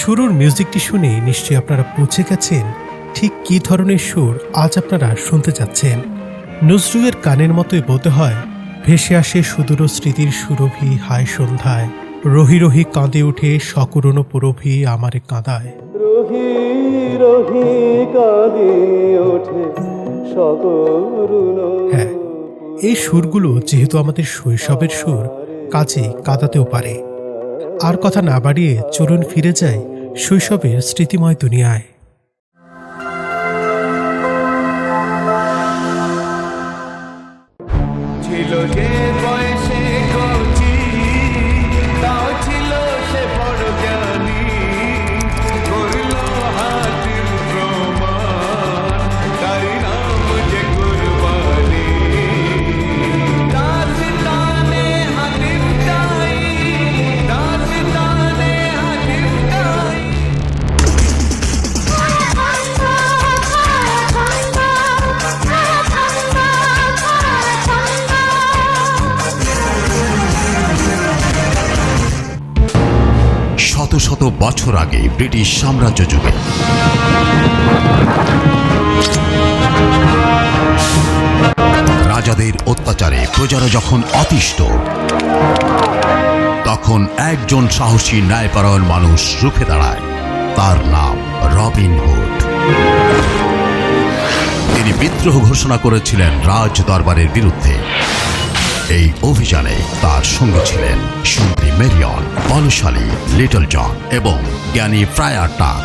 শুরুর মিউজিকটি শুনে নিশ্চয়ই আপনারা বুঝে গেছেন ঠিক কী ধরনের সুর আজ আপনারা শুনতে যাচ্ছেন। নজরুলের গানের মতোই বোধ হয় ভেসে আসে সুদূর স্মৃতির সুরভি হায় সন্ধ্যায়, রহি রহি কাঁদে উঠে সকুরনো পুরভি আমারে কাঁদায়। রহি রহি কাঁদে ওঠে সকুরনো। হ্যাঁ, এই সুরগুলো যেহেতু আমাদের শৈশবের সুর, কাজেই কাঁদাতেও পারে। আর কথা না বাড়িয়ে চলুন ফিরে যাই শৈশবের স্মৃতিময় দুনিয়ায়। ছিল যে বয়সে কচি, তাও ছিল সে বড় জ্ঞানী, করল হাতির প্রমাণ, তাই নাম যে কুরবানি। দাস্তানে হাতিম তাই, দাস্তানে হাতিম তাই। শত শত বছর আগে ব্রিটিশ সাম্রাজ্য যুগে রাজাদের অত্যাচারে প্রজারা যখন অতিষ্ঠ, তখন একজন সাহসী ন্যায়পরায়ণ মানুষ রুখে দাঁড়ায়। তার নাম রবিন হুড। তিনি বিদ্রোহ ঘোষণা করেছিলেন রাজ দরবারের বিরুদ্ধে। এই অভিযানে তার সঙ্গে ছিলেন সুন্দরী মেরিয়ন, বলশালী লিটল জন এবং জ্ঞানী ফ্রায়ার টাক।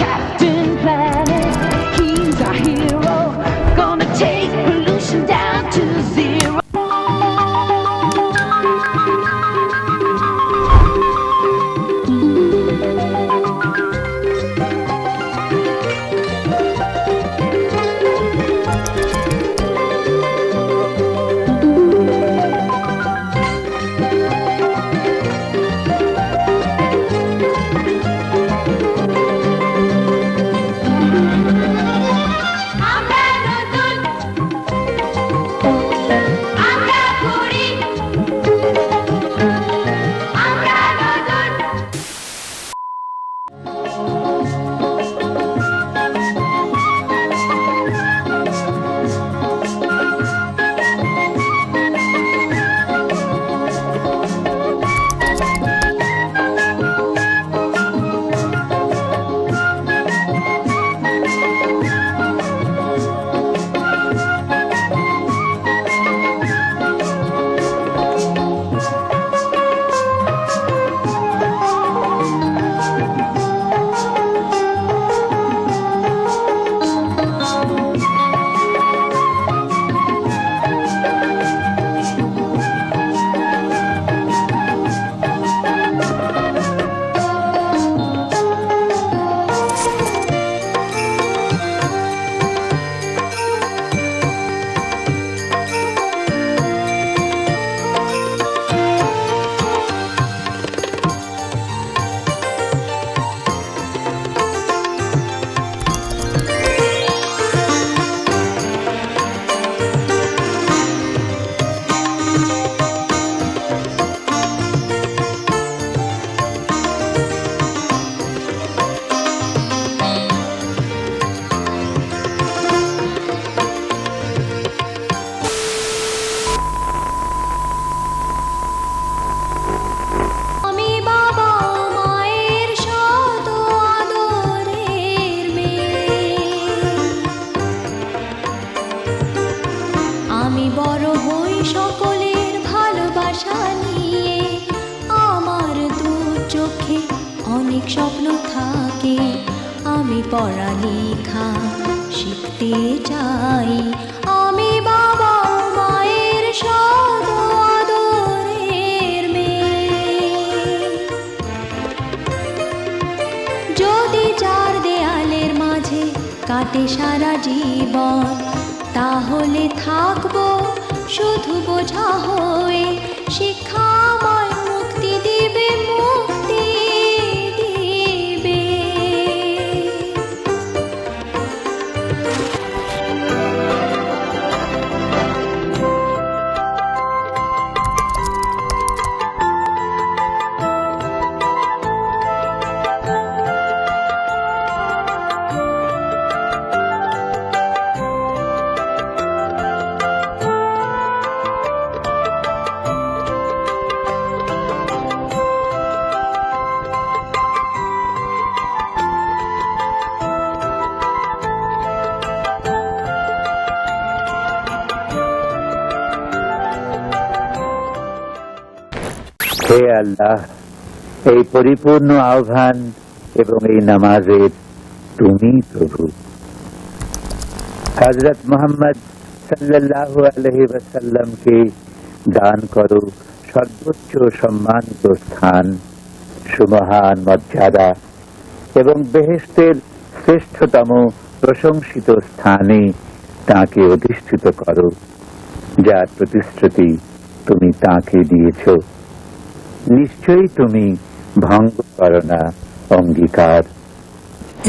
Captain Planet, he's our hero, gonna take pollution down to zero. স্বপ্ন থাকে আমি পড়ালেখা শিখতে চাই আমি বাবা মায়ের সদ আদরের মেয়ে যদি চার দেয়ালের মাঝে কাটে সারা জীবন তাহলে থাকবো শুধু বোঝা হয়ে শিক্ষা আমায় মুক্তি দিবে হে আল্লাহ, এই পরিপূর্ণ আহ্বান এবং এই নামাজের তুমি প্রভু। হযরত মুহাম্মদ সাল্লাল্লাহু আলাইহি ওয়াসাল্লামকে দান করো সর্বোচ্চ সম্মানিত স্থান, সুমহান মর্যাদা এবং বেহেশতের শ্রেষ্ঠতম প্রশংসিত স্থানে তাঁকে অধিষ্ঠিত করো, যার প্রতিশ্রুতি তুমি তাঁকে দিয়েছ। নিশ্চয়ই তুমি ভঙ্গ করো না অঙ্গীকার।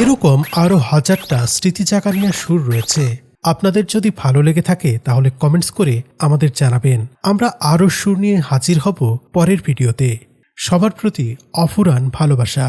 এরকম আরো হাজারটা স্মৃতি জাগানিয়া সুর রয়েছে। আপনাদের যদি ভালো লেগে থাকে তাহলে কমেন্টস করে আমাদের জানাবেন। আমরা আরো সুর নিয়ে হাজির হব পরের ভিডিওতে। সবার প্রতি অফুরান ভালোবাসা।